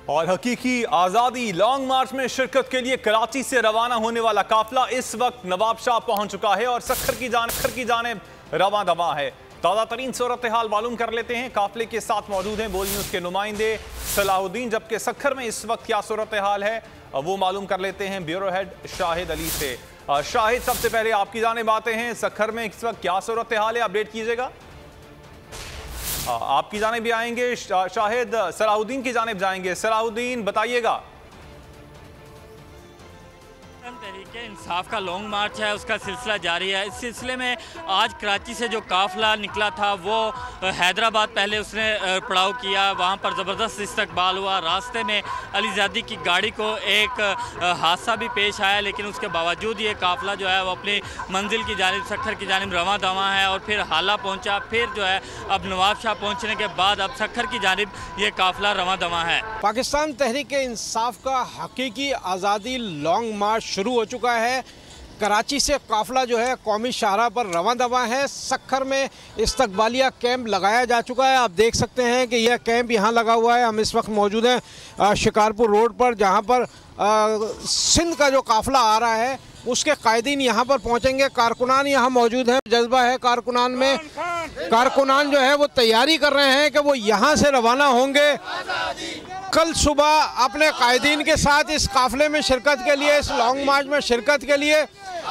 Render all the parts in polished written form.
और हकीकी आज़ादी लॉन्ग मार्च में शिरकत के लिए कराची से रवाना होने वाला काफिला इस वक्त नवाबशाह पहुंच चुका है और सखर की जानिब रवां दवा है। ताज़ा तरीन सूरत हाल मालूम कर लेते हैं। काफिले के साथ मौजूद हैं बोल न्यूज़ के नुमाइंदे सलाहुद्दीन, जबकि सखर में इस वक्त क्या सूरत हाल है वो मालूम कर लेते हैं ब्यूरो हेड शाहिद अली से। शाहिद, सबसे पहले आपकी जानिब आते हैं, सखर में इस वक्त क्या सूरत हाल है, अपडेट कीजिएगा। आपकी जानिब भी आएंगे शाहिद, सलाहुद्दीन की जानिब जाएंगे। सलाहुद्दीन बताइएगा। तहरीके इंसाफ का लॉन्ग मार्च है, उसका सिलसिला जारी है। इस सिलसिले में आज कराची से जो काफिला निकला था वो हैदराबाद पहले उसने पड़ाव किया, वहाँ पर ज़बरदस्त इस्तकबाल हुआ। रास्ते में अलीज़ादी की गाड़ी को एक हादसा भी पेश आया, लेकिन उसके बावजूद ये काफिला जो है वो अपनी मंजिल की जानिब सखर की जानिब रवां दवां है और फिर हाला पहुँचा। फिर जो है अब नवाबशाह पहुँचने के बाद अब सखर की जानिब ये काफिला रवां दवां है। पाकिस्तान तहरीक इंसाफ का हकीकी आज़ादी लॉन्ग मार्च शुरू हो चुका है। कराची से काफिला जो है कौमी शाहराह पर रवां दवां है। सखर में इस्तकबालिया कैंप लगाया जा चुका है। आप देख सकते हैं कि यह कैंप यहाँ लगा हुआ है। हम इस वक्त मौजूद हैं शिकारपुर रोड पर, जहाँ पर सिंध का जो काफिला आ रहा है उसके कायदीन यहाँ पर पहुँचेंगे। कारकुनान यहाँ मौजूद हैं, जज्बा है कारकुनान में। कारकुनान जो है वो तैयारी कर रहे हैं कि वो यहाँ से रवाना होंगे कल सुबह अपने कायदीन के साथ इस काफिले में शिरकत के लिए, इस लॉन्ग मार्च में शिरकत के लिए।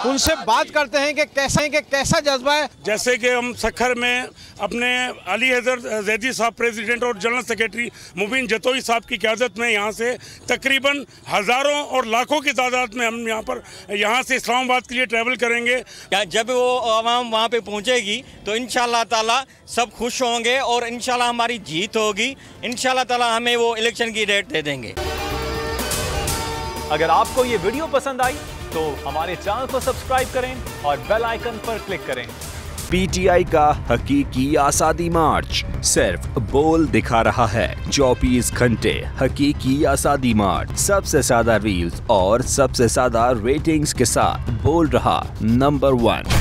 उनसे बात करते हैं कि कैसा जज्बा है। जैसे कि हम सखर में अपने अली हैदर जैदी साहब प्रेसिडेंट और जनरल सेक्रेटरी मुबीन जतोई साहब की क़यादत में यहाँ से तकरीबन हज़ारों और लाखों की तादाद में हम यहाँ से इस्लामाबाद के लिए ट्रैवल करेंगे। जब वो आवाम वहाँ पे पहुँचेगी तो इंशाअल्लाह ताला सब खुश होंगे और इंशाअल्लाह हमारी जीत होगी। इंशाअल्लाह ताला हमें वो इलेक्शन की डेट दे देंगे। अगर आपको ये वीडियो पसंद आई तो हमारे चैनल को सब्सक्राइब करें और बेल आइकन पर क्लिक करें। पीटीआई का हकीकी आज़ादी मार्च सिर्फ बोल दिखा रहा है। 24 घंटे हकीकी आज़ादी मार्च, सबसे ज्यादा रील्स और सबसे ज्यादा रेटिंग्स के साथ बोल रहा नंबर 1।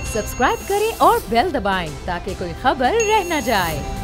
सब्सक्राइब करें और बेल दबाएं ताकि कोई खबर रह न जाए।